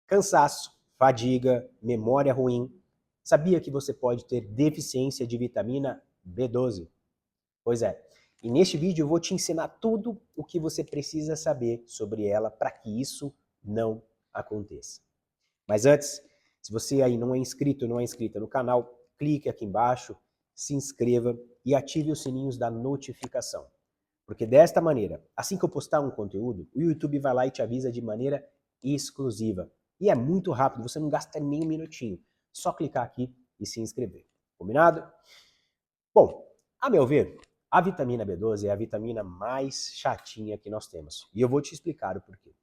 Cansaço, fadiga, memória ruim. Sabia que você pode ter deficiência de vitamina B12? Pois é. E neste vídeo eu vou te ensinar tudo o que você precisa saber sobre ela para que isso não aconteça. Mas antes, se você aí não é inscrito, não é inscrita no canal, clique aqui embaixo, se inscreva e ative os sininhos da notificação. Porque desta maneira, assim que eu postar um conteúdo, o YouTube vai lá e te avisa de maneira exclusiva. E é muito rápido, você não gasta nem um minutinho. Só clicar aqui e se inscrever. Combinado? Bom, a meu ver, a vitamina B12 é a vitamina mais chatinha que nós temos. E eu vou te explicar o porquê.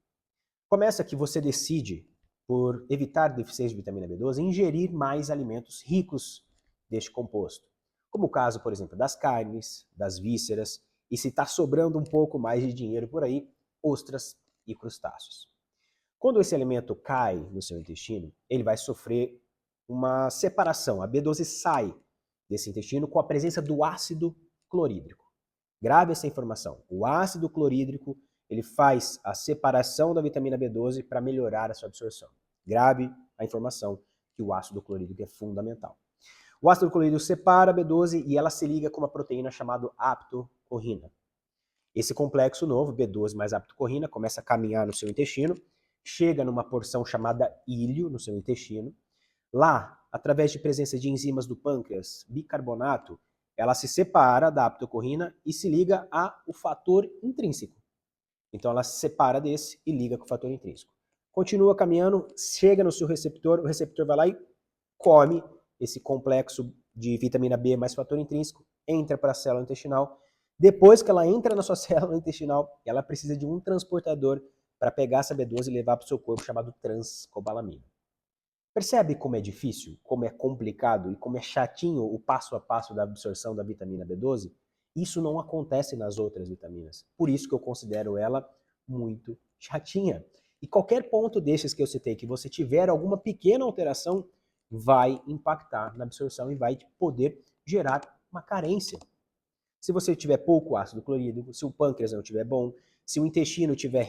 Começa que você decide, por evitar deficiência de vitamina B12, ingerir mais alimentos ricos deste composto. Como o caso, por exemplo, das carnes, das vísceras, e se está sobrando um pouco mais de dinheiro por aí, ostras e crustáceos. Quando esse alimento cai no seu intestino, ele vai sofrer uma separação. A B12 sai desse intestino com a presença do ácido clorídrico. Grave essa informação. O ácido clorídrico ele faz a separação da vitamina B12 para melhorar a sua absorção. Grave a informação que o ácido clorídrico é fundamental. O ácido clorídrico separa a B12 e ela se liga com uma proteína chamada aptocorrina. Esse complexo novo, B12 mais aptocorrina, começa a caminhar no seu intestino, chega numa porção chamada íleo no seu intestino. Lá, através de presença de enzimas do pâncreas, bicarbonato, ela se separa da aptocorrina e se liga ao fator intrínseco. Então ela se separa desse e liga com o fator intrínseco. Continua caminhando, chega no seu receptor, o receptor vai lá e come esse complexo de vitamina B mais fator intrínseco, entra para a célula intestinal. Depois que ela entra na sua célula intestinal, ela precisa de um transportador para pegar essa B12 e levar para o seu corpo, chamado transcobalamina. Percebe como é difícil, como é complicado e como é chatinho o passo a passo da absorção da vitamina B12? Isso não acontece nas outras vitaminas. Por isso que eu considero ela muito chatinha. E qualquer ponto desses que eu citei, que você tiver alguma pequena alteração, vai impactar na absorção e vai poder gerar uma carência. Se você tiver pouco ácido clorídrico, se o pâncreas não estiver bom, se o intestino estiver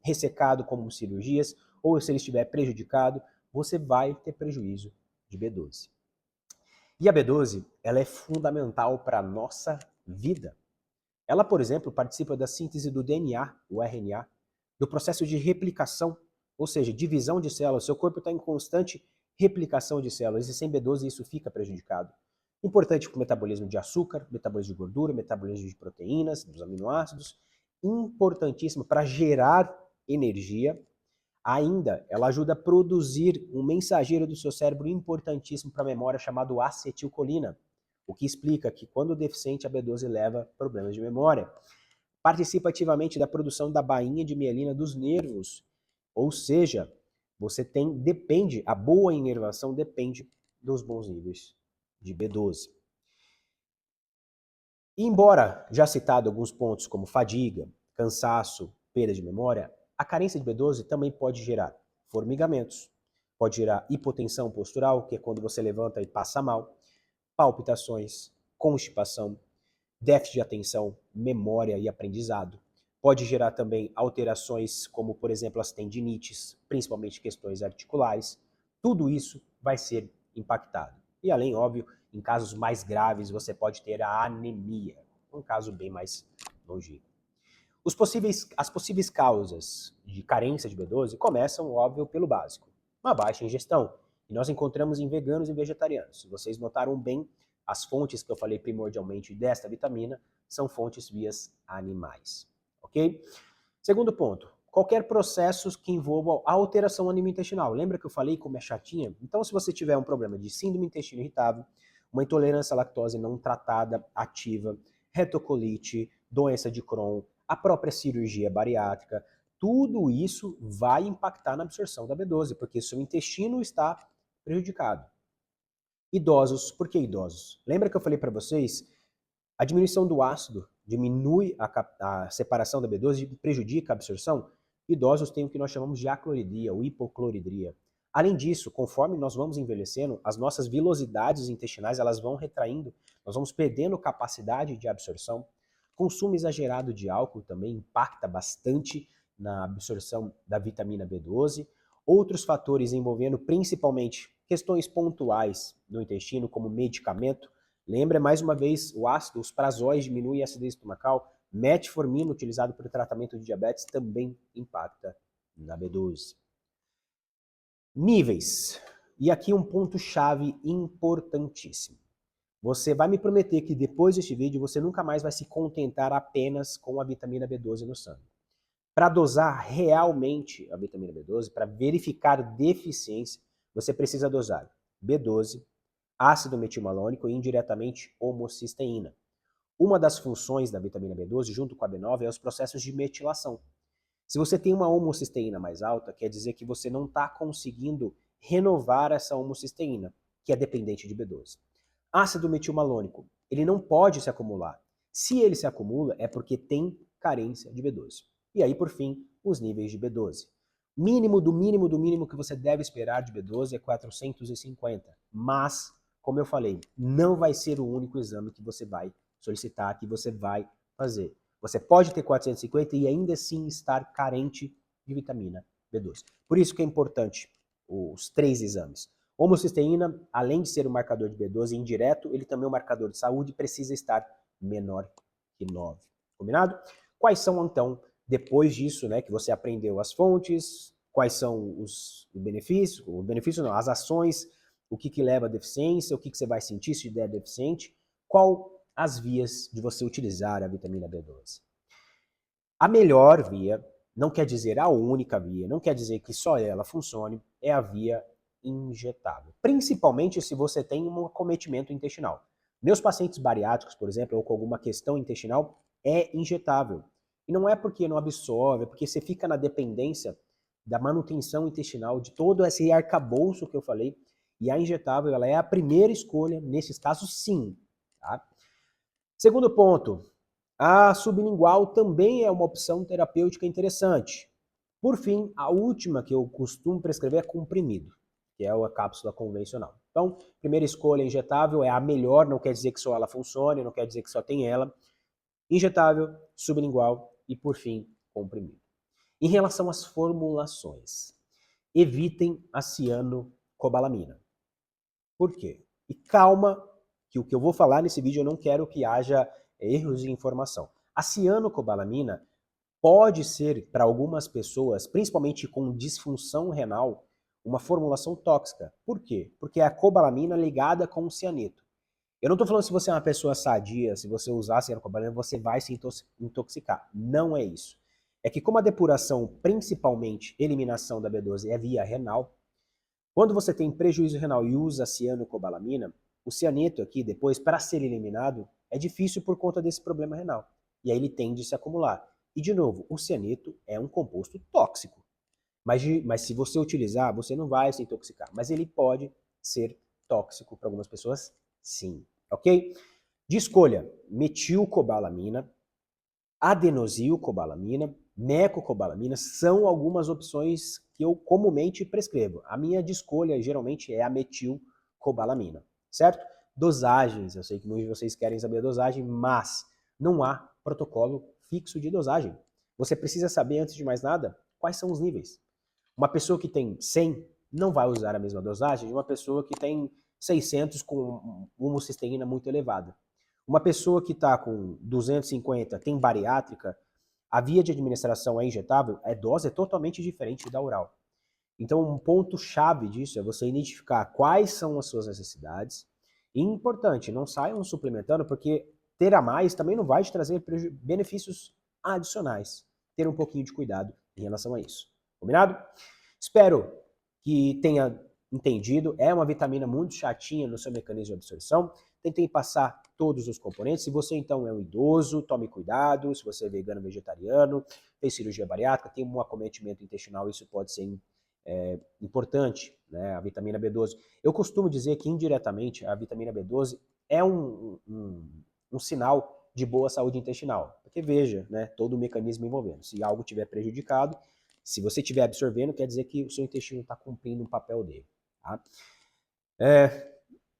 ressecado como cirurgias, ou se ele estiver prejudicado, você vai ter prejuízo de B12. E a B12, ela é fundamental para a nossa vida. Ela, por exemplo, participa da síntese do DNA, o RNA, do processo de replicação, ou seja, divisão de células. Seu corpo está em constante replicação de células e sem B12 isso fica prejudicado. Importante para o metabolismo de açúcar, metabolismo de gordura, metabolismo de proteínas, dos aminoácidos. Importantíssimo para gerar energia. Ainda, ela ajuda a produzir um mensageiro do seu cérebro importantíssimo para a memória chamado acetilcolina, o que explica que quando deficiente a B12 leva problemas de memória. Participa ativamente da produção da bainha de mielina dos nervos, ou seja, a boa inervação depende dos bons níveis de B12. E embora já citado alguns pontos como fadiga, cansaço, perda de memória, a carência de B12 também pode gerar formigamentos, pode gerar hipotensão postural, que é quando você levanta e passa mal, palpitações, constipação, déficit de atenção, memória e aprendizado. Pode gerar também alterações como, por exemplo, as tendinites, principalmente questões articulares. Tudo isso vai ser impactado. E além, óbvio, em casos mais graves, você pode ter a anemia, um caso bem mais longínquo. As possíveis causas de carência de B12 começam, óbvio, pelo básico. Uma baixa ingestão. E nós encontramos em veganos e vegetarianos. Se vocês notaram bem, as fontes que eu falei primordialmente desta vitamina são fontes vias animais. Ok? Segundo ponto, qualquer processo que envolva alteração animo-intestinal. Lembra que eu falei como é chatinha? Então, se você tiver um problema de síndrome intestino irritável, uma intolerância à lactose não tratada ativa, retocolite, doença de Crohn, a própria cirurgia bariátrica, tudo isso vai impactar na absorção da B12, porque seu intestino está prejudicado. Idosos, por que idosos? Lembra que eu falei para vocês? A diminuição do ácido diminui a separação da B12 e prejudica a absorção. Idosos têm o que nós chamamos de acloridria ou hipocloridria. Além disso, conforme nós vamos envelhecendo, as nossas vilosidades intestinais elas vão retraindo, nós vamos perdendo capacidade de absorção. Consumo exagerado de álcool também impacta bastante na absorção da vitamina B12. outros fatores envolvendo principalmente questões pontuais do intestino, como medicamento. Lembra, mais uma vez, o ácido, os prazóis diminuem a acidez estomacal, metformina, utilizado para o tratamento de diabetes, também impacta na B12. Níveis. E aqui um ponto-chave importantíssimo. Você vai me prometer que depois deste vídeo você nunca mais vai se contentar apenas com a vitamina B12 no sangue. Para dosar realmente a vitamina B12, para verificar deficiência, você precisa dosar B12, ácido metilmalônico e indiretamente homocisteína. Uma das funções da vitamina B12 junto com a B9 é os processos de metilação. Se você tem uma homocisteína mais alta, quer dizer que você não está conseguindo renovar essa homocisteína, que é dependente de B12. Ácido metilmalônico, ele não pode se acumular. Se ele se acumula, é porque tem carência de B12. E aí, por fim, os níveis de B12. Mínimo do mínimo do mínimo que você deve esperar de B12 é 450. Mas, como eu falei, não vai ser o único exame que você vai solicitar, que você vai fazer. Você pode ter 450 e ainda assim estar carente de vitamina B12. Por isso que é importante os 3 exames. Homocisteína, além de ser um marcador de B12 indireto, ele também é um marcador de saúde e precisa estar menor que 9. Combinado? Quais são, então, depois disso, né, que você aprendeu as fontes, quais são os benefícios, as ações, o que leva à deficiência, o que você vai sentir se der deficiente, qual as vias de você utilizar a vitamina B12. A melhor via, não quer dizer a única via, não quer dizer que só ela funcione, é a via injetável. Principalmente se você tem um acometimento intestinal. Meus pacientes bariátricos, por exemplo, ou com alguma questão intestinal, é injetável. E não é porque não absorve, é porque você fica na dependência da manutenção intestinal, de todo esse arcabouço que eu falei, e a injetável ela é a primeira escolha nesses casos, sim. Tá? Segundo ponto, a sublingual também é uma opção terapêutica interessante. Por fim, a última que eu costumo prescrever é comprimido, que é a cápsula convencional. Então, primeira escolha injetável é a melhor, não quer dizer que só ela funcione, não quer dizer que só tem ela. Injetável, sublingual e, por fim, comprimido. Em relação às formulações, evitem a cianocobalamina. Por quê? E calma, que o que eu vou falar nesse vídeo eu não quero que haja erros de informação. A cianocobalamina pode ser, para algumas pessoas, principalmente com disfunção renal, uma formulação tóxica. Por quê? Porque é a cobalamina ligada com o cianeto. Eu não estou falando se você é uma pessoa sadia, se você usar cianocobalamina, você vai se intoxicar. Não é isso. É que como a depuração, principalmente eliminação da B12, é via renal, quando você tem prejuízo renal e usa cianocobalamina, o cianeto aqui, depois, para ser eliminado, é difícil por conta desse problema renal. E aí ele tende a se acumular. E, de novo, o cianeto é um composto tóxico. Mas se você utilizar, você não vai se intoxicar. Mas ele pode ser tóxico para algumas pessoas, sim. Ok? De escolha, metilcobalamina, adenosilcobalamina, mecocobalamina são algumas opções que eu comumente prescrevo. A minha de escolha, geralmente, é a metilcobalamina, certo? Dosagens, eu sei que muitos de vocês querem saber a dosagem, mas não há protocolo fixo de dosagem. Você precisa saber, antes de mais nada, quais são os níveis. Uma pessoa que tem 100 não vai usar a mesma dosagem de uma pessoa que tem 600 com homocisteína muito elevada. Uma pessoa que está com 250, tem bariátrica, a via de administração é injetável, a dose é totalmente diferente da oral. Então, um ponto-chave disso é você identificar quais são as suas necessidades. E importante, não saiam suplementando, porque ter a mais também não vai te trazer benefícios adicionais. Ter um pouquinho de cuidado em relação a isso. Combinado? Espero que tenha entendido. É uma vitamina muito chatinha no seu mecanismo de absorção. Tentei passar todos os componentes. Se você então é um idoso, tome cuidado. Se você é vegano, vegetariano, fez cirurgia bariátrica, tem um acometimento intestinal, isso pode ser importante, né? A vitamina B12. Eu costumo dizer que indiretamente a vitamina B12 é um sinal de boa saúde intestinal. Porque veja, né, todo o mecanismo envolvendo. Se algo tiver prejudicado, se você estiver absorvendo, quer dizer que o seu intestino está cumprindo o papel dele. Tá?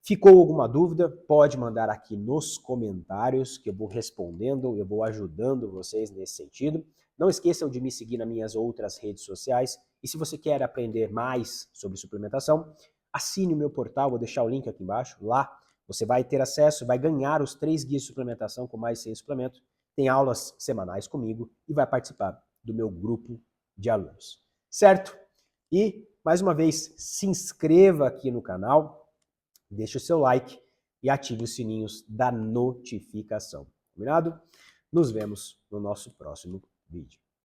Ficou alguma dúvida? Pode mandar aqui nos comentários que eu vou respondendo, eu vou ajudando vocês nesse sentido. Não esqueçam de me seguir nas minhas outras redes sociais, E se você quer aprender mais sobre suplementação, assine o meu portal, vou deixar o link aqui embaixo. Lá você vai ter acesso, vai ganhar os 3 guias de suplementação com mais 6 suplementos. Tem aulas semanais comigo e vai participar do meu grupo de alunos. Certo? E, mais uma vez, se inscreva aqui no canal, deixe o seu like e ative os sininhos da notificação. Combinado? Nos vemos no nosso próximo vídeo.